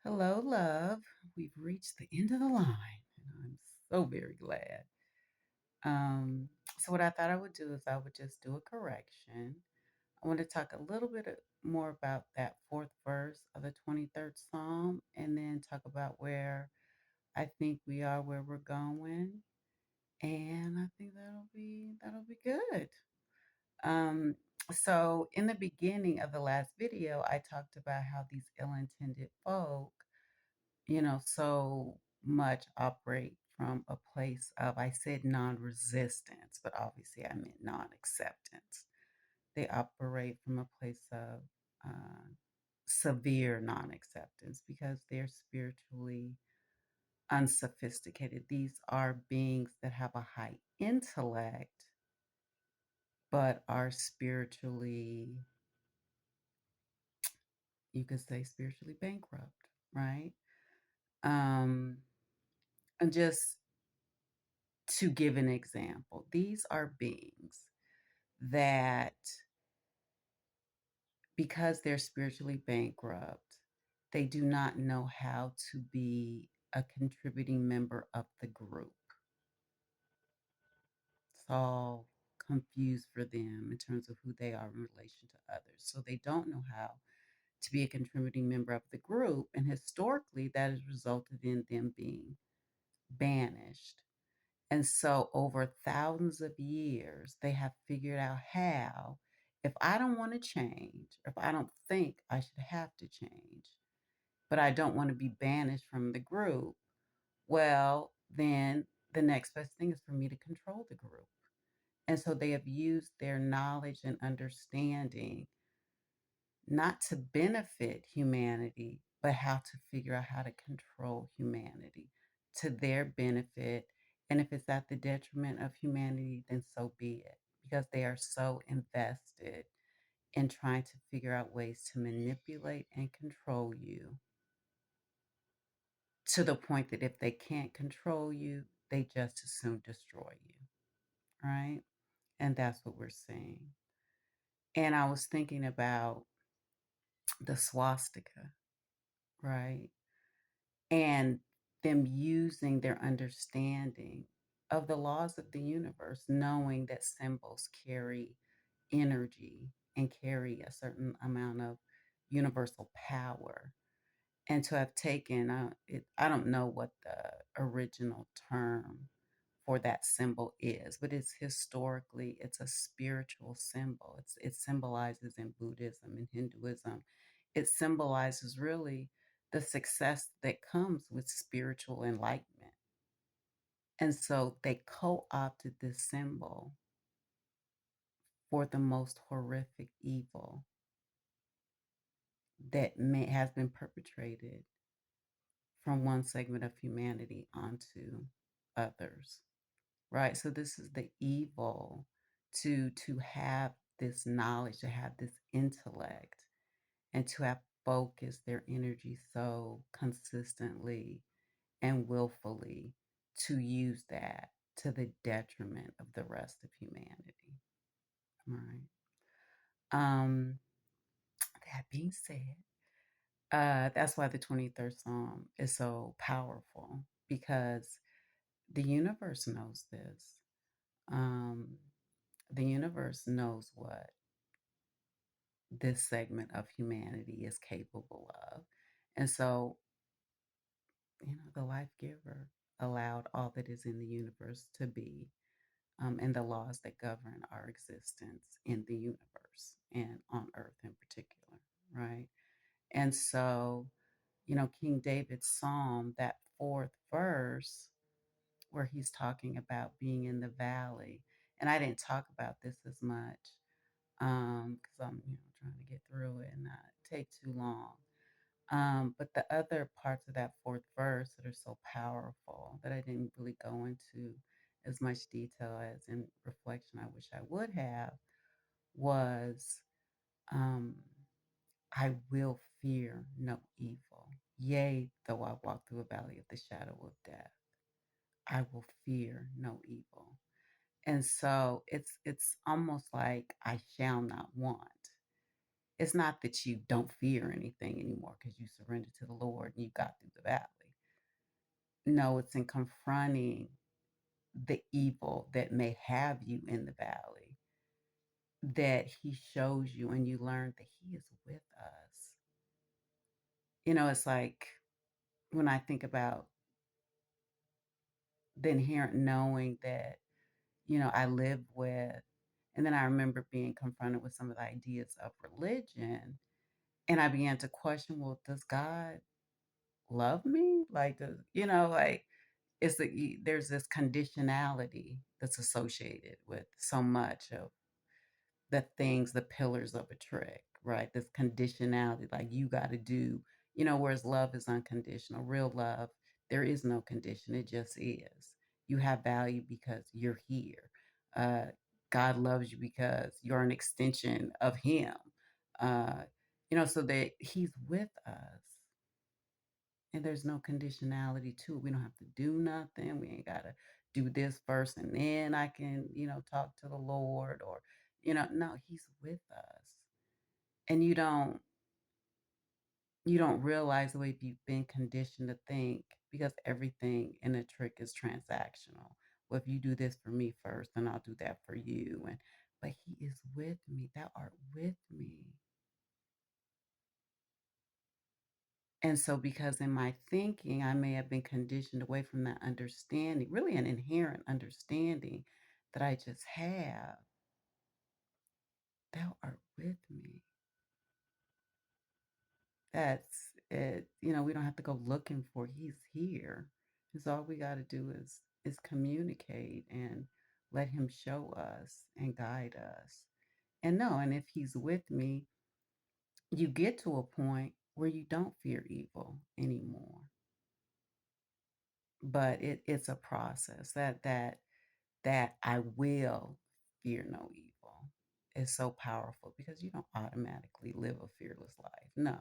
Hello, love. We've reached the end of the line, and I'm so very glad. So what I thought I would do is I would just do a correction. I want to talk a little bit more about that fourth verse of the 23rd Psalm, and then talk about where I think we are, where we're going, and I think that'll be good. Um, so in the beginning of the last video, I talked about how these ill-intended folk so much operate from a place of, I said non resistance, but obviously I meant non acceptance. They operate from a place of uh, severe non acceptance because they're spiritually unsophisticated. These are beings that have a high intellect, but are spiritually, you could say, spiritually bankrupt, right? Um, and just to give an example, these are beings that, because they're spiritually bankrupt, they do not know how to be a contributing member of the group. It's all confused for them in terms of who they are in relation to others. So they don't know how to be a contributing member of the group. And historically, that has resulted in them being banished. And so, over thousands of years, they have figured out how, if I don't want to change, if I don't think I should have to change, but I don't want to be banished from the group, well, then the next best thing is for me to control the group. And so, they have used their knowledge and understanding not to benefit humanity, but how to figure out how to control humanity to their benefit. And if it's at the detriment of humanity, then so be it, because they are so invested in trying to figure out ways to manipulate and control you to the point that if they can't control you, they just as soon destroy you, right? And that's what we're seeing. And I was thinking about the swastika, right? And them using their understanding of the laws of the universe, knowing that symbols carry energy and carry a certain amount of universal power. And to have taken I don't know what the original term for that symbol is, but it's a spiritual symbol. It symbolizes in Buddhism and Hinduism. It symbolizes really the success that comes with spiritual enlightenment. And so they co-opted this symbol for the most horrific evil that has been perpetrated from one segment of humanity onto others. Right? So this is the evil to have this knowledge, to have this intellect, and to have focused their energy so consistently and willfully to use that to the detriment of the rest of humanity. Right. Um, that being said, that's why the 23rd Psalm is so powerful, because the universe knows this. Um, the universe knows what this segment of humanity is capable of. And so, the life giver allowed all that is in the universe to be, and the laws that govern our existence in the universe and on earth in particular, right? And so, King David's psalm, that fourth verse, where he's talking about being in the valley. And I didn't talk about this as much because I'm trying to get through it and not take too long. But the other parts of that fourth verse that are so powerful that I didn't really go into as much detail as in reflection I wish I would have was, um, I will fear no evil. Yea, though I walk through a valley of the shadow of death, I will fear no evil. And so it's almost like I shall not want. It's not that you don't fear anything anymore because you surrendered to the Lord and you got through the valley. No, it's in confronting the evil that may have you in the valley that He shows you and you learn that He is with us. It's like when I think about the inherent knowing that, I live with, and then I remember being confronted with some of the ideas of religion, and I began to question, well, does God love me? Like, like there's this conditionality that's associated with so much of the things, the pillars of a trick, right? This conditionality, like you got to do, whereas love is unconditional. Real love, there is no condition, it just is. You have value because you're here. Uh, God loves you because you're an extension of Him. Uh, so that He's with us and there's no conditionality to it. We don't have to do nothing. We ain't got to do this first and then I can, talk to the Lord or, no, He's with us. And you don't realize the way you've been conditioned to think because everything in a trick is transactional. Well, if you do this for me first, then I'll do that for you. But He is with me. Thou art with me. And so, because in my thinking, I may have been conditioned away from that understanding, really an inherent understanding that I just have, thou art with me. That's it. We don't have to go looking for He's here. Because all we got to do is communicate and let Him show us and guide us. And if He's with me, you get to a point where you don't fear evil anymore. But it's a process that I will fear no evil is so powerful because you don't automatically live a fearless life. No,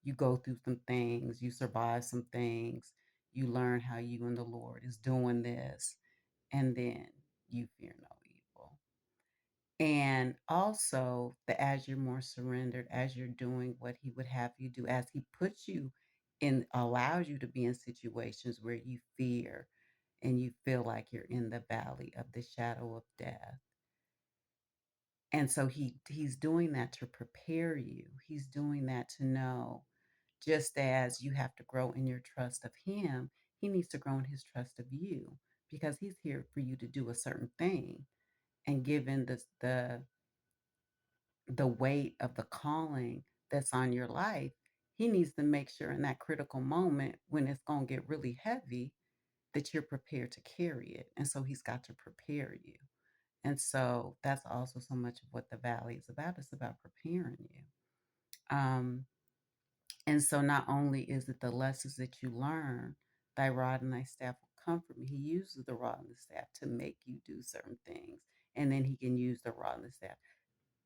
you go through some things, you survive some things, you learn how you and the Lord is doing this, and then you fear no evil. And also, as you're more surrendered, as you're doing what He would have you do, as He puts you in, allows you to be in situations where you fear and you feel like you're in the valley of the shadow of death. And so he's doing that to prepare you. He's doing that to know, just as you have to grow in your trust of Him, He needs to grow in His trust of you because He's here for you to do a certain thing. And given the weight of the calling that's on your life, He needs to make sure in that critical moment when it's going to get really heavy that you're prepared to carry it. And so He's got to prepare you. And so that's also so much of what the valley is about. It's about preparing you. Um, and so not only is it the lessons that you learn, thy rod and thy staff will comfort me. He uses the rod and the staff to make you do certain things. And then He can use the rod and the staff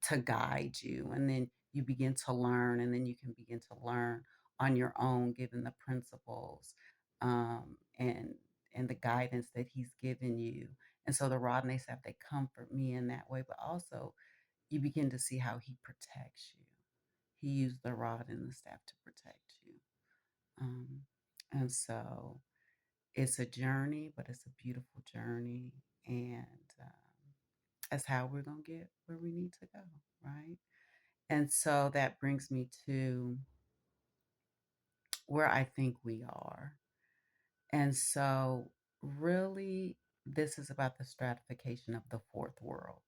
to guide you. And then you begin to learn, and then you can begin to learn on your own, given the principles and the guidance that He's given you. And so the rod and the staff, they comfort me in that way, but also you begin to see how He protects you. He used the rod and the staff to protect you. Um, and so it's a journey, but it's a beautiful journey. And that's how we're going to get where we need to go, right? And so that brings me to where I think we are. And so, really, this is about the stratification of the fourth world.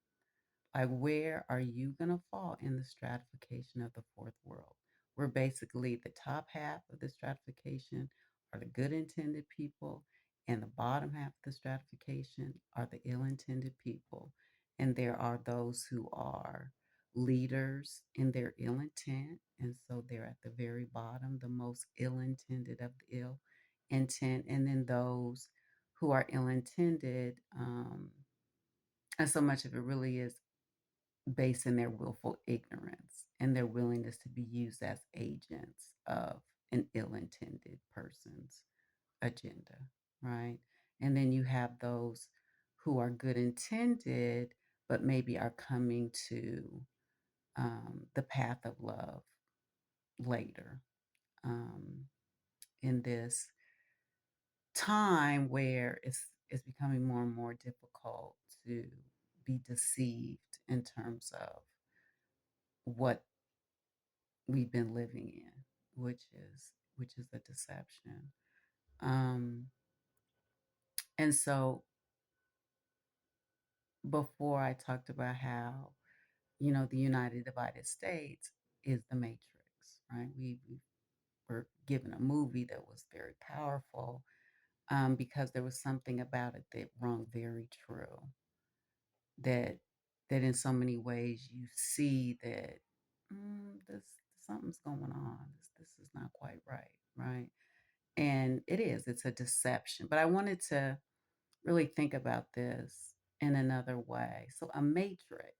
Like, where are you going to fall in the stratification of the fourth world? Where basically the top half of the stratification are the good intended people, and the bottom half of the stratification are the ill intended people. And there are those who are leaders in their ill intent. And so they're at the very bottom, the most ill intended of the ill intent. And then those who are ill intended, and so much of it really is based in their willful ignorance and their willingness to be used as agents of an ill intended person's agenda, right? And then you have those who are good intended, but maybe are coming to the path of love later, um, in this time where it's becoming more and more difficult to be deceived in terms of what we've been living in, which is a deception. Um, and so before I talked about how, the United Divided States is the Matrix, right? We were given a movie that was very powerful, because there was something about it that rung very true. That in so many ways you see that, this something's going on. This is not quite right, right? And it is. It's a deception. But I wanted to really think about this in another way. So a matrix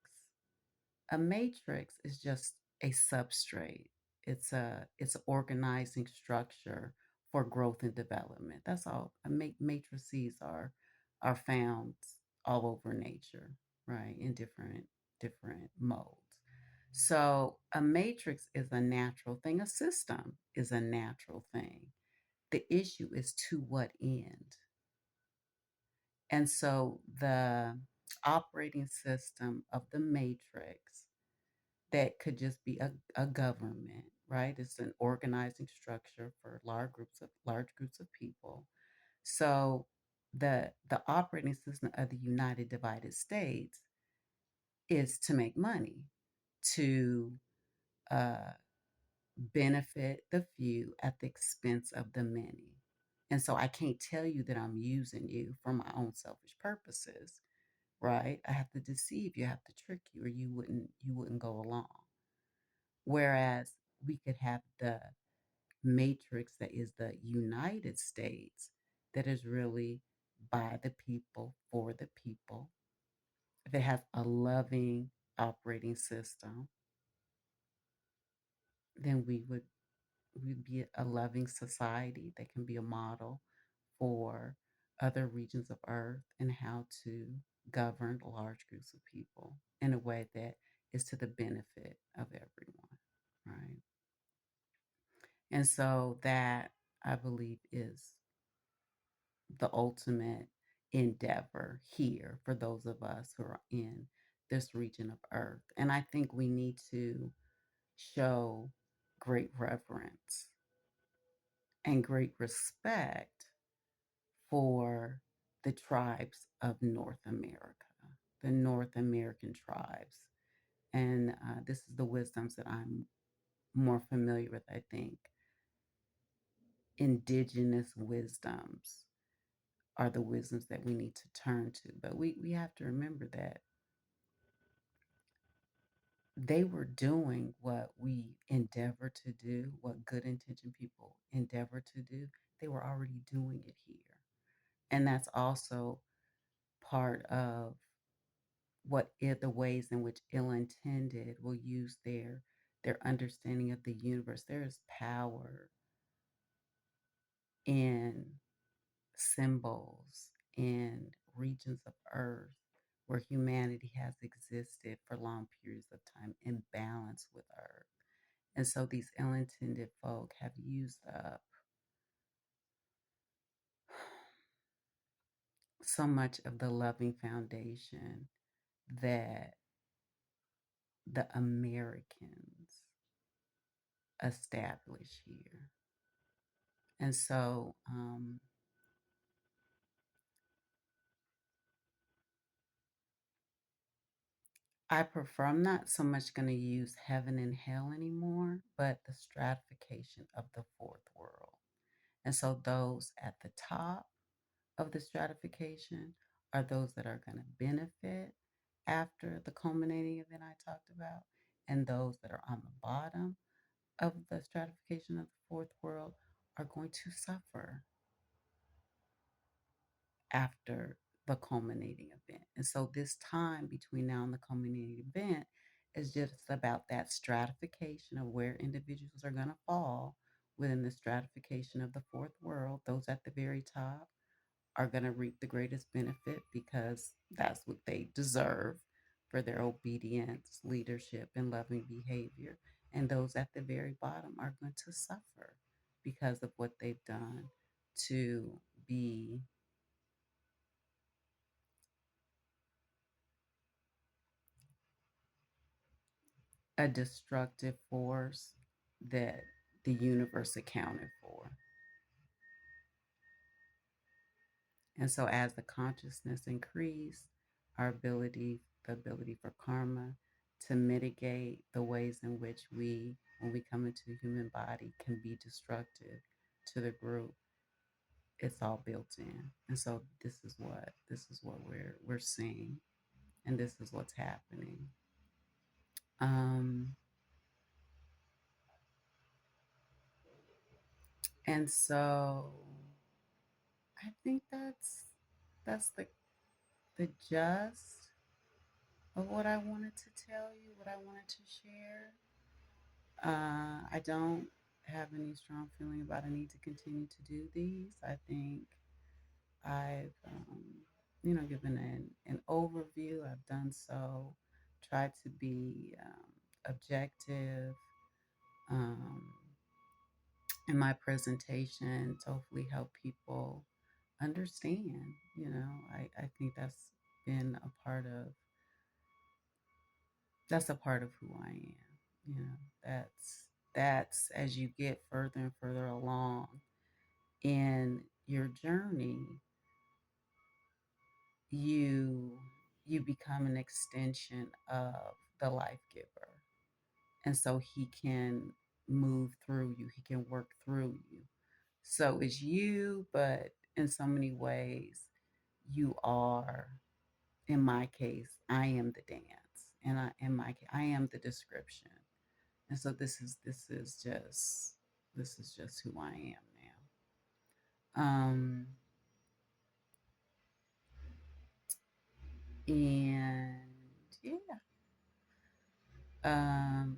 is just a substrate. It's an organizing structure for growth and development. That's all. Matrices are found all over nature, right? In different modes. So a matrix is a natural thing. A system is a natural thing. The issue is to what end. And so the operating system of the matrix, that could just be a government, right? It's an organizing structure for large groups of people. So the operating system of the United Divided States is to make money, to uh, benefit the few at the expense of the many. And so I can't tell you that I'm using you for my own selfish purposes, right? I have to deceive you, I have to trick you, or you wouldn't go along. Whereas we could have the matrix that is the United States, that is really by the people, for the people, that has a loving operating system, then we'd be a loving society that can be a model for other regions of earth, and how to govern large groups of people in a way that is to the benefit of everyone, right? And so that, I believe, is the ultimate endeavor here for those of us who are in this region of earth. And I think we need to show great reverence and great respect for the tribes of North America, the North American tribes. And this is the wisdoms that I'm more familiar with, I think. Indigenous wisdoms are the wisdoms that we need to turn to. But we have to remember that they were doing what we endeavor to do, what good intention people endeavor to do. They were already doing it here. And that's also part of the ways in which ill intended will use their understanding of the universe. There is power in symbols in regions of earth where humanity has existed for long periods of time in balance with earth. And so these ill intended folk have used up so much of the loving foundation that the Americans established here. And so I'm not so much going to use heaven and hell anymore, but the stratification of the fourth world. And so those at the top of the stratification are those that are going to benefit after the culminating event I talked about. And those that are on the bottom of the stratification of the fourth world are going to suffer after the culminating event. And so this time between now and the culminating event is just about that stratification of where individuals are going to fall within the stratification of the fourth world. Those at the very top are going to reap the greatest benefit because that's what they deserve, for their obedience, leadership, and loving behavior. And those at the very bottom are going to suffer because of what they've done to be a destructive force that the universe accounted for. And so as the consciousness increase, the ability for karma to mitigate the ways in which we, when we come into the human body, can be destructive to the group, it's all built in. And so this is what we're seeing, and this is what's happening. Um and so I think that's the gist of what I wanted to tell you, what I wanted to share. I don't have any strong feeling about a need to continue to do these. I think I've, given an overview. I've done so, tried to be objective um, in my presentation to hopefully help people understand. I think been a part of that's a part of who I am. You know, that's as you get further and further along in your journey, you you become an extension of the life giver. And so he can move through you, he can work through you. So it's you, but in so many ways, you are, in my case, I am the dance. And I am the description. And so this is just who I am now. And yeah. Um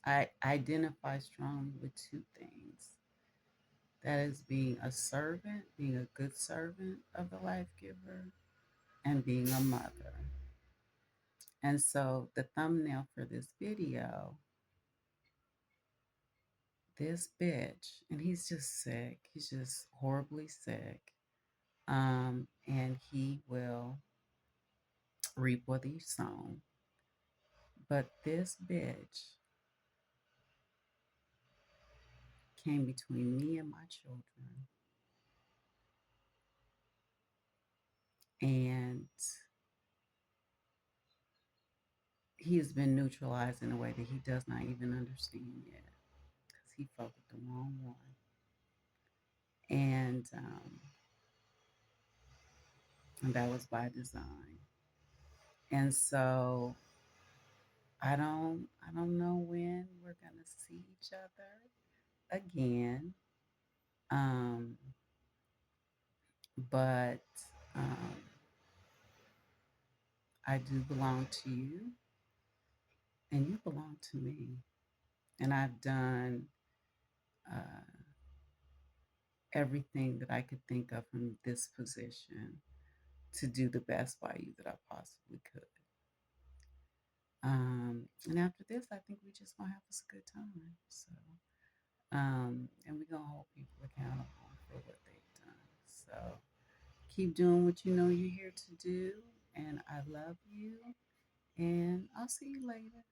I identify strongly with two things. That is being a servant, being a good servant of the life giver, and being a mother. And so the thumbnail for this video, this bitch, and he's just sick. He's just horribly sick. And he will reap what he's sown. But this bitch came between me and my children. And he has been neutralized in a way that he does not even understand yet because he fucked with the wrong one. And that was by design. And so I don't know when we're gonna see each other again. Um, but um, I do belong to you, and you belong to me. And I've done uh, everything that I could think of from this position to do the best by you that I possibly could. And after this, I think we just gonna have us a good time. So, and we're gonna hold people accountable for what they've done. So, keep doing what you know you're here to do. And I love you. And I'll see you later.